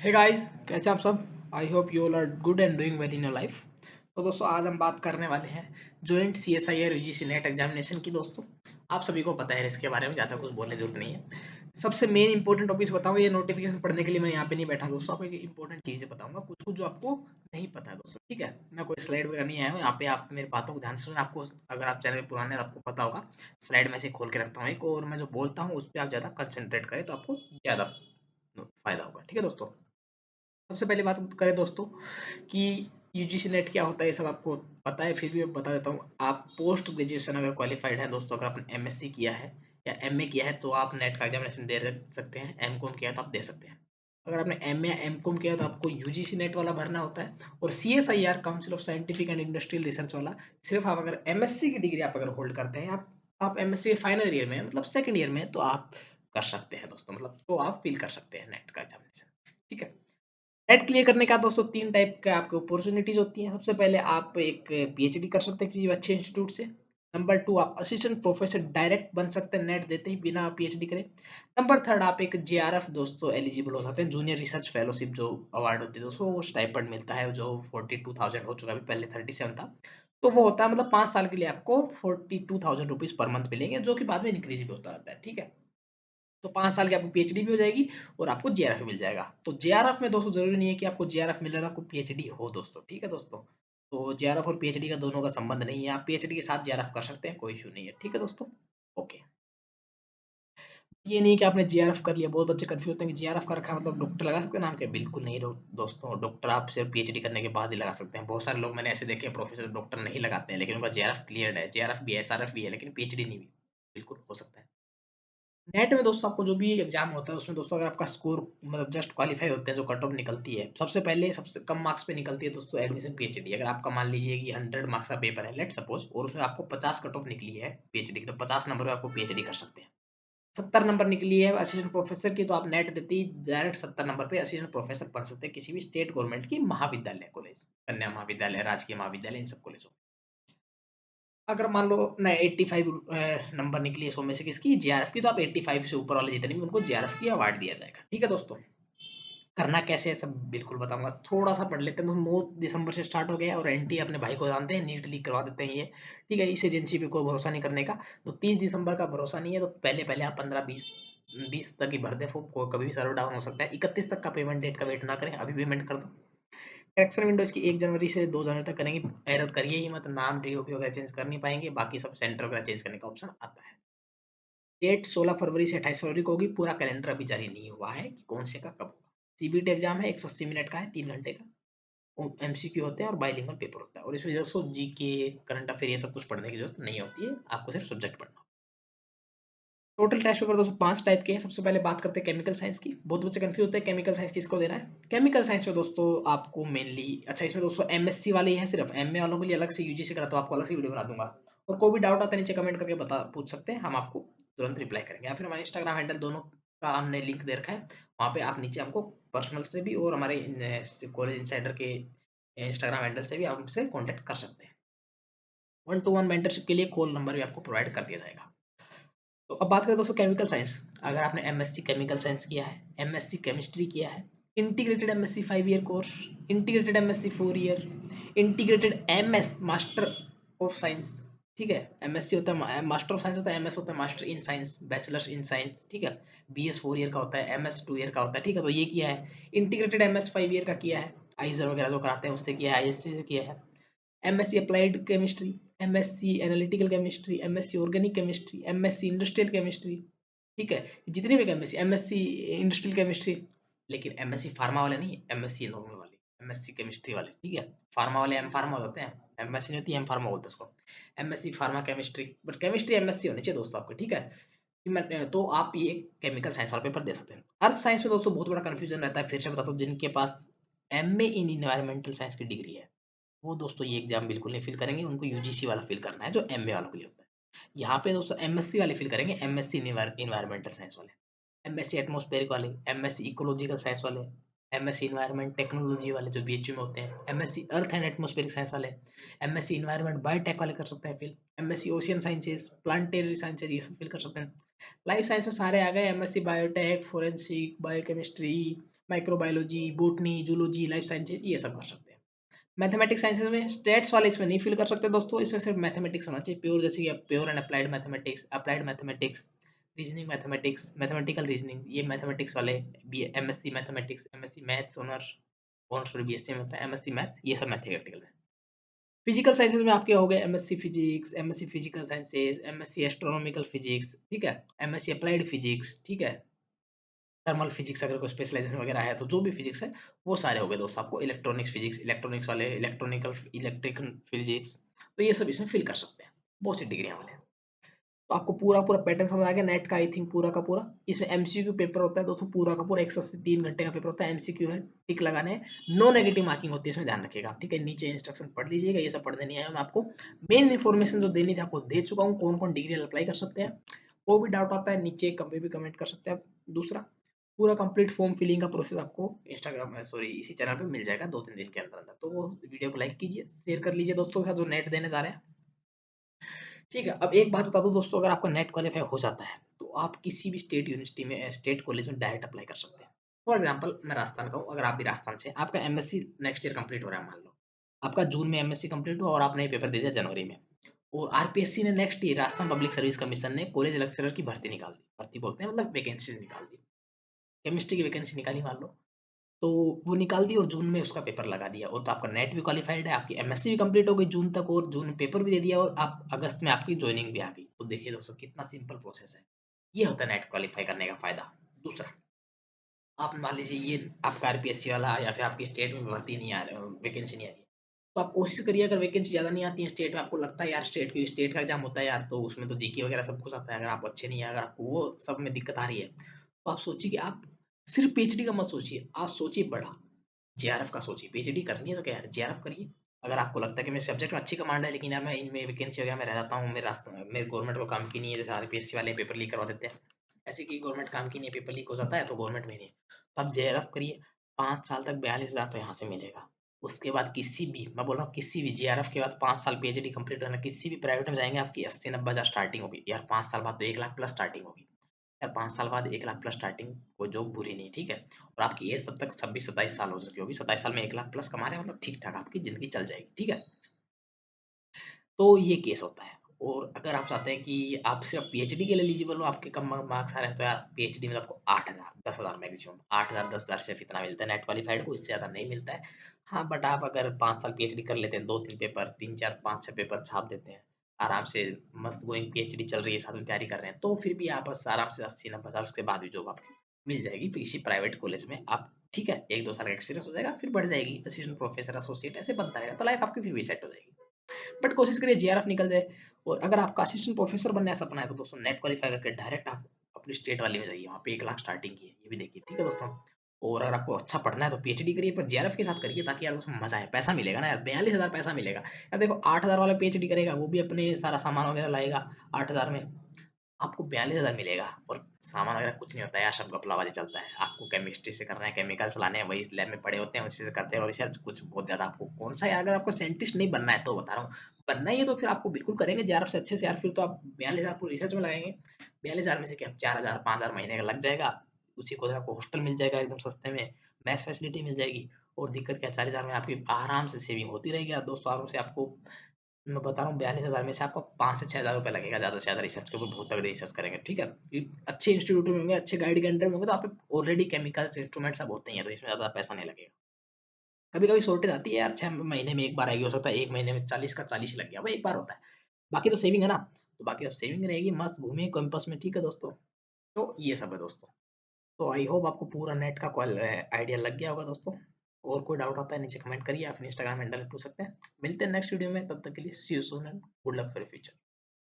Hey guys, कैसे आप सब। I hope you all are good and doing well in your life. तो दोस्तों आज हम बात करने वाले हैं joint CSIR UGC NET examination की। दोस्तों आप सभी को पता है, इसके बारे में ज़्यादा कुछ बोलने की जरूरत नहीं है। सबसे मेन इंपॉर्टेंट टॉपिक्स बताऊंगा। ये नोटिफिकेशन पढ़ने के लिए मैं यहाँ पे नहीं बैठा हूँ दोस्तों, आपको इंपॉर्टेंट चीज़ें बताऊंगा, कुछ कुछ जो आपको नहीं पता है दोस्तों। ठीक है, मैं कोई स्लाइड वगैरह नहीं आया हूँ यहाँ पे, आप मेरी बातों को ध्यान से सुने। आपको अगर आप चैनल पे पुराने हैं तो आपको पता होगा, स्लाइड में से खोल के रखता हूँ एक, और मैं जो बोलता हूँ उस पर आप ज़्यादा कंसंट्रेट करें तो आपको ज़्यादा फायदा होगा। ठीक है दोस्तों, सबसे पहले बात करें दोस्तों कि यूजीसी नेट क्या होता है, ये सब आपको पता है, फिर भी मैं बता देता हूँ। आप पोस्ट ग्रेजुएशन अगर क्वालिफाइड है दोस्तों, अगर आपने एमएससी किया है या एमए किया है तो आप नेट का एग्जामिनेशन दे सकते हैं। एमकॉम किया है तो आप दे सकते हैं। अगर आपने एमए या एमकॉम किया है तो आपको यूजीसी नेट वाला भरना होता है। और CSIR council of scientific and industrial research वाला सिर्फ आप अगर एमएससी की डिग्री आप अगर होल्ड करते हैं, आप एमएससी फाइनल ईयर में है, मतलब सेकंड ईयर में है, तो आप कर सकते हैं दोस्तों, मतलब तो आप फिल कर सकते हैं नेट का एग्जामिनेशन। ठीक है, नेट क्लियर करने का दोस्तों 3 टाइप का आपको अपॉर्चुनिटीज होती हैं। सबसे पहले आप एक पीएचडी कर सकते हैं किसी अच्छे इंस्टीट्यूट से। नंबर 2, आप असिस्टेंट प्रोफेसर डायरेक्ट बन सकते हैं नेट देते ही बिना पीएचडी करे। नंबर 3, आप एक जेआरएफ दोस्तों एलिजिबल हो सकते हैं, जूनियर रिसर्च फेलोशिप जो अवार्ड होती है दोस्तों, वो स्टाइपेंड मिलता है जो 42,000 हो चुका है, पहले 37 था। तो वो होता है मतलब 5 साल के लिए आपको 42,000 रुपीज पर मंथ मिलेंगे, जो कि बाद में इंक्रीज भी होता रहता है। ठीक है, तो 5 साल की आपको पीएचडी भी हो जाएगी और आपको जेआरएफ मिल जाएगा। तो जेआरएफ में दोस्तों जरूरी नहीं है कि आपको जेआरएफ मिल रहा है आपको पीएचडी हो दोस्तों। ठीक है दोस्तों, तो जेआरएफ और पीएचडी का दोनों का संबंध नहीं है, आप पीएचडी के साथ जेआरएफ कर सकते हैं, कोई इशू नहीं है। ठीक है दोस्तों, ओके। ये नहीं कि आपने जेआरएफ कर लिया, बहुत बच्चे कंफ्यूज होते हैं कि जेआरएफ का रखा है मतलब डॉक्टर लगा सकते हैं नाम के, बिल्कुल नहीं दोस्तों। डॉक्टर आप सिर्फ पीएचडी करने के बाद ही लगा सकते हैं। बहुत सारे लोग मैंने ऐसे देखे हैं प्रोफेसर डॉक्टर नहीं लगाते हैं, लेकिन उनका जेआरएफ क्लियर्ड है, जेआरएफ भी है, एसआरएफ भी है, लेकिन पीएचडी नहीं हुई। बिल्कुल हो सकता है। नेट में दोस्तों आपको जो भी एग्जाम होता है उसमें दोस्तों अगर आपका स्कोर मतलब जस्ट क्वालिफाई होते हैं, जो कट ऑफ निकलती है सबसे पहले सबसे कम मार्क्स पे निकलती है दोस्तों एडमिशन पीएचडी। अगर आपका मान लीजिए कि 100 मार्क्स का पेपर है लेट सपोज, और उसमें आपको 50 कट ऑफ निकली है पीएचडी की, तो 50 नंबर पे आपको पीएचडी कर सकते हैं। 70 नंबर निकली है असिस्टेंट प्रोफेसर की, तो आप नेट देते ही डायरेक्ट 70 नंबर पे असिस्टेंट प्रोफेसर बन सकते हैं किसी भी स्टेट गवर्नमेंट की महाविद्यालय कॉलेज, कन्या महाविद्यालय, राजकीय महाविद्यालय, इन सब कॉलेजों। अगर मान लो नहीं 85 नंबर निकली है 100 में से किसकी, जेआरएफ की, तो आप 85 से ऊपर वाले जितने भी उनको जेआरएफ की अवार्ड दिया जाएगा। ठीक है दोस्तों, करना कैसे है सब बिल्कुल बताऊंगा, थोड़ा सा पढ़ लेते हैं। तो 9 दिसंबर से स्टार्ट हो गया है और एनटी अपने भाई को जानते हैं, नीट लीक करवा देते हैं ये। ठीक है, इस एजेंसी पे कोई भरोसा नहीं करने का। तो 30 दिसंबर का भरोसा नहीं है, तो पहले पहले आप 15-20 तक ही भर दें फॉर्म को, कभी भी सर्वर डाउन हो सकता है। 31 तक का पेमेंट डेट का वेट ना करें, अभी पेमेंट कर दो। टैक्स विंडो इसकी 1 जनवरी से 2 जनवरी तक करेंगे। एरर करिए ही मत, नाम डीओपी वगैरह चेंज कर नहीं पाएंगे, बाकी सब सेंटर वगैरह चेंज करने का ऑप्शन आता है। डेट 16 फरवरी से 28 फरवरी को होगी, पूरा कैलेंडर अभी जारी नहीं हुआ है कि कौन से का कब होगा। सीबीटी एग्जाम है, 180 मिनट का है, 3 घंटे का। एमसीक्यू होते हैं और बाइलिंगुअल पेपर होता है, और इसमें दोस्तों जीके करंट अफेयर ये सब कुछ पढ़ने की जरूरत नहीं होती है, आपको सिर्फ सब्जेक्ट पढ़ना। टोटल टेस्ट पेपर दोस्तों 5 टाइप के हैं। सबसे पहले बात करते हैं केमिकल साइंस की। बहुत बच्चे कंफ्यूज होते हैं केमिकल साइंस किसको देना है। केमिकल साइंस में दोस्तों आपको मेनली, अच्छा इसमें दोस्तों एमएससी वाले ही हैं सिर्फ, एमए वालों के लिए अलग से यूजीसी करा, तो आपको अलग से वीडियो बना दूंगा। और कोई भी डाउट आता है नीचे कमेंट करके बता पूछ सकते हैं, हम आपको तुरंत रिप्लाई करेंगे, या फिर हमारे इंस्टाग्राम हैंडल दोनों का हमने लिंक दे रखा है, वहाँ पे आप नीचे हमको पर्सनल से भी और हमारे कॉलेज इंसाइडर के इंस्टाग्राम हैंडल से भी आप हमसे कॉन्टैक्ट कर सकते हैं। 1-to-1 मेंटरशिप के लिए कॉल नंबर भी आपको प्रोवाइड कर दिया जाएगा। तो अब बात करें दोस्तों केमिकल साइंस। अगर आपने एमएससी केमिकल साइंस किया है, एमएससी केमिस्ट्री किया है, integrated MSc 5 year course, integrated MSc 4 year, integrated MS master of science. ठीक है, एमएससी होता है मास्टर ऑफ साइंस होता है, एमएस होता है master in science, bachelors in science. ठीक है, बीएस 4 ईयर का होता है, एमएस 2 ईयर का होता है। ठीक है, तो ये किया है। इंटीग्रेटेड एमएस 5 ईयर का किया है, आइजर वगैरह जो कराते हैं उससे किया है, आईएससी से किया है। MSc applied chemistry, MSc analytical chemistry, MSc organic chemistry, MSc industrial chemistry. ठीक है, जितने भी एमएससी, एमएससी इंडस्ट्रियल केमिस्ट्री, लेकिन एमएससी फार्मा वाले नहीं, एमएससी नॉर्मल वाले, एमएससी केमिस्ट्री वाले। ठीक है, फार्मा वाले एम फार्मा होते हैं, एमएससी नहीं होती, एम फार्मा बोलते हैं उसको। MSc pharma chemistry, but chemistry MSc होनी चाहिए दोस्तों आपको। ठीक है, तो आप ये केमिकल साइंस वाला पेपर दे सकते हैं। अर्थ साइंस में दोस्तों बहुत बड़ा कंफ्यूजन रहता है, फिर से बताता हूँ, जिनके पास एमए इन इन्वायरमेंटल साइंस की डिग्री है वो दोस्तों ये एग्जाम बिल्कुल नहीं फिल करेंगे, उनको यूजीसी वाला फिल करना है जो एमए वालों के लिए होता है। यहाँ पे दोस्तों एमएससी वाले फिल करेंगे, एमएससी इन्वायरमेंटल साइंस वाले, एमएससी एटमॉस्फेरिक वाले, एमएससी इकोलॉजिकल साइंस वाले, एमएससी इन्वायरमेंट टेक्नोलॉजी वाले जो बीएचयू में होते हैं, MSc earth and atmospheric science वाले, एमएससी इन्वायरमेंट बायोटेक वाले कर सकते हैं fill, MSc ocean sciences, planetary sciences, ये सब फिल कर सकते हैं। लाइफ साइंस में सारे आ गए, MSc biotech, forensic, biochemistry, microbiology, botany, zoology, life sciences, ये सब कर सकते हैं। मैथमेटिक्स साइंसेज में स्टेट्स वाले इसमें नहीं फिल कर सकते दोस्तों, इसमें सिर्फ मैथमेटिक्स होना चाहिए प्योर, जैसे कि pure and applied mathematics, reasoning mathematics, mathematical reasoning, ये मैथमेटिक्स वाले B MSc mathematics, MSc maths honours, honours BSc में एमएससी मैथ्स, ये सब मैथमेटिकल में। फिजिकल साइंसेज में आपके हो गए MSc physics, MSc physical sciences, MSc astronomical physics, ठीक है, एमएससी अप्लाइड फिजिक्स, ठीक है, थर्मल फिजिक्स अगर कोई स्पेशलाइजेशन वगैरह है तो जो भी फिजिक्स है वो सारे हो गए दोस्त आपको। इलेक्ट्रॉनिक्स फिजिक्स, इलेक्ट्रॉनिक्स वाले इलेक्ट्रिकल फिजिक्स, तो ये सब इसमें फिल कर सकते हैं, बहुत सी डिग्रियां वाले। तो आपको पूरा पूरा पैटर्न समझ आ गया नेट का, आई थिंक पूरा का पूरा। इसमें एमसीक्यू पेपर होता है दोस्तों, पूरा का पूरा 103 घंटे का पेपर होता है, एमसीक्यू है, टिक लगाने हैं, नो नेगेटिव मार्किंग होती है इसमें, ध्यान रखिएगा, ठीक है। नीचे इंस्ट्रक्शन पढ़ लीजिएगा, ये सब पढ़ने नहीं आया मैं आपको, मेन इन्फॉर्मेशन जो देनी थी आपको दे चुका हूँ, कौन कौन डिग्री अप्लाई कर सकते हैं। वो भी डाउट आता है नीचे कभी भी कमेंट कर सकते हैं आप। दूसरा, पूरा कंप्लीट फॉर्म फिलिंग का प्रोसेस आपको इंस्टाग्राम में, सॉरी, इसी चैनल पे मिल जाएगा 2-3 दिन के अंदर अंदर। तो वो वीडियो को लाइक कीजिए, शेयर कर लीजिए दोस्तों के साथ जो नेट देने जा रहे हैं, ठीक है। अब एक बात बता दूं दोस्तों, अगर आपका नेट क्वालिफाई हो जाता है तो आप किसी भी स्टेट यूनिवर्सिटी में, स्टेट कॉलेज में डायरेक्ट अप्लाई कर सकते हैं। फॉर एग्जांपल मैं राजस्थान का हूँ, अगर आप भी राजस्थान से, आपका एमएससी नेक्स्ट ईयर कंप्लीट हो रहा है मान लो, आपका जून में एमएससी कंप्लीट हुआ और आपने ये पेपर दे दिया जनवरी में, और आरपीएससी ने next year, Rajasthan public service commission ने कॉलेज लेक्चरर की भर्ती निकाल दी, भर्ती बोलते हैं मतलब वैकेंसीज निकाल दी, केमिस्ट्री की वैकेंसी निकाली मान लो, तो वो निकाल दी और जून में उसका पेपर लगा दिया, और तो आपका नेट भी क्वालिफाइड है, आपकी एमएससी भी कंप्लीट हो गई जून तक, और जून में पेपर भी दे दिया, और आप अगस्त में आपकी ज्वाइनिंग भी आ गई। तो देखिए दोस्तों कितना सिंपल प्रोसेस है, ये होता है नेट क्वालिफाई करने का फायदा। दूसरा, आप मान लीजिए ये आपका आरपीएससी वाला या फिर आपकी स्टेट में भर्ती नहीं आ रही, वैकेंसी नहीं आ रही है, तो आप कोशिश करिए, अगर वैकेंसी ज़्यादा नहीं आती है स्टेट में, आपको लगता है यार स्टेट का एग्जाम होता है यार, तो उसमें तो जीके वगैरह सब कुछ आता है, अगर आप अच्छे नहीं है, अगर आपको वो सब में दिक्कत आ रही है, तो आप सोचिए कि आप सिर्फ पीएचडी का मत सोचिए, आप सोचिए बड़ा, जेआरएफ का सोचिए। पीएचडी करनी है तो क्या है, जेआरएफ करिए। अगर आपको लगता है कि मेरे सब्जेक्ट में अच्छी कमांड है, लेकिन यार मैं इनमें वैकेंसी वगैरह में रह जाता हूँ, मेरे रास्ते में, मेरे गवर्नमेंट को काम की नहीं है, जैसे आरपीएससी वाले पेपर लीक करवा देते हैं, ऐसे कि गवर्नमेंट काम की नहीं है, पेपर लीक हो जाता है तो गवर्नमेंट में नहीं है, तो आप जेआरएफ करिए। 5 साल तक 42,000 तो यहाँ से मिलेगा। उसके बाद किसी भी, मैं बोल रहा हूँ किसी भी, जेआरएफ के बाद 5 साल पीएचडी कंप्लीट करना, किसी भी प्राइवेट में जाएंगे आपकी 80-90 हज़ार स्टार्टिंग होगी यार, 5 साल बाद तो 1 लाख प्लस स्टार्टिंग होगी यार, 5 साल बाद 1 लाख प्लस स्टार्टिंग, कोई जॉब बुरी नहीं, ठीक है। और आपकी एज तब तक 26-27 साल हो चुकी होगी, 27 साल में 1 लाख प्लस कमा रहे हैं, मतलब ठीक ठाक आपकी जिंदगी चल जाएगी, ठीक है। तो ये केस होता है। और अगर आप चाहते हैं कि आप सिर्फ पीएचडी के लिए एलिजिबल हो, आपके कम मार्क्स आ रहे हैं, तो यार पीएचडी में आपको 8,000, 10,000 मैक्सिमम, 8,000, 10,000 सिर्फ इतना मिलता है नेट क्वालिफाइड को, इससे ज़्यादा नहीं मिलता है। हाँ, बट आप अगर 5 साल पीएचडी कर लेते हैं, 2-3 पेपर, 3-4-5-6 पेपर छाप देते हैं, आराम से मस्त गोइंग पीएचडी चल रही है, साथ में तैयारी कर रहे हैं, तो फिर भी आप बस आराम से 80-90 हज़ार, उसके बाद भी जॉब आपकी मिल जाएगी किसी प्राइवेट कॉलेज में। आप, ठीक है, 1-2 साल का एक्सपीरियंस हो जाएगा, फिर बढ़ जाएगी असिस्टेंट प्रोफेसर, एसोसिएट, ऐसे बनता रहेगा, तो लाइफ आपकी फिर भी सेट हो जाएगी। बट कोशिश करिए जेआरएफ निकल जाए। और अगर आपका असिस्टेंट प्रोफेसर बनने का सपना है तो दोस्तों नेट क्वालिफाई करके डायरेक्ट आप अपनी स्टेट वाली में जाइए, वहाँ पे 1 लाख स्टार्टिंग की है, ये भी देखिए, ठीक है दोस्तों। और अगर आपको अच्छा पढ़ना है तो पीएचडी करिए, पर जेआरएफ के साथ करिए, ताकि यार उसमें मजा आए, पैसा मिलेगा ना यार, 42,000 पैसा मिलेगा यार। देखो 8,000 वाला पीएचडी करेगा, वो भी अपने सारा सामान वगैरह लाएगा, 8,000 में आपको 42,000 मिलेगा, और सामान वगैरह कुछ नहीं होता है यार, सब घपलाबाजी चलता है। आपको केमिस्ट्री से करना है, केमिकल्स लाने हैं, वही लैब में पड़े होते हैं, उसी से करते हैं, और रिसर्च कुछ बहुत ज़्यादा आपको कौन सा है, अगर आपको साइंटिस्ट नहीं बनना है तो बता रहा हूँ, बनना ही है तो फिर आपको बिल्कुल करेंगे जेआरएफ से अच्छे से यार, फिर तो आप 42,000 आपको रिसर्च में लगाएंगे, 42,000 में से क्या 4,000 5,000 महीने का लग जाएगा, उसी को आपको हॉस्टल मिल जाएगा एकदम सस्ते में, मैथ फैसिलिटी मिल जाएगी, और दिक्कत क्या, 40,000 में आपकी आराम से सेविंग होती रहेगी यार दोस्तों, आराम से आपको, मैं बता रहा हूँ 42,000 में से आपको 5 से 6 हज़ार रुपये लगेगा, ज़्यादा से ज़्यादा रिसर्च के ऊपर, बहुत तगड़ी रिसर्च करेंगे, ठीक है। अच्छे इंस्टीट्यूट में होंगे, अच्छे गाइड के अंडर में होंगे, तो आप ऑलरेडी केमिकल्स इंस्ट्रूमेंट सब होते ही हैं, तो इसमें ज़्यादा पैसा नहीं लगेगा। कभी कभी शॉर्टेज आती है यार, 6 महीने में एक बार आएगी, हो सकता है 1 महीने में 40 का 40 ही लग गया, वो एक बार होता है, बाकी तो सेविंग है ना, तो बाकी अब सेविंग रहेगी, मस्त घूमिए कैंपस में, ठीक है दोस्तों। तो ये सब है दोस्तों। तो आई होप आपको पूरा नेट का आइडिया लग गया होगा दोस्तों। और कोई डाउट आता है नीचे कमेंट करिए, आप इंस्टाग्राम हैंडल पूछ सकते हैं। मिलते हैं नेक्स्ट वीडियो में, तब तक के लिए see you soon and good luck for future.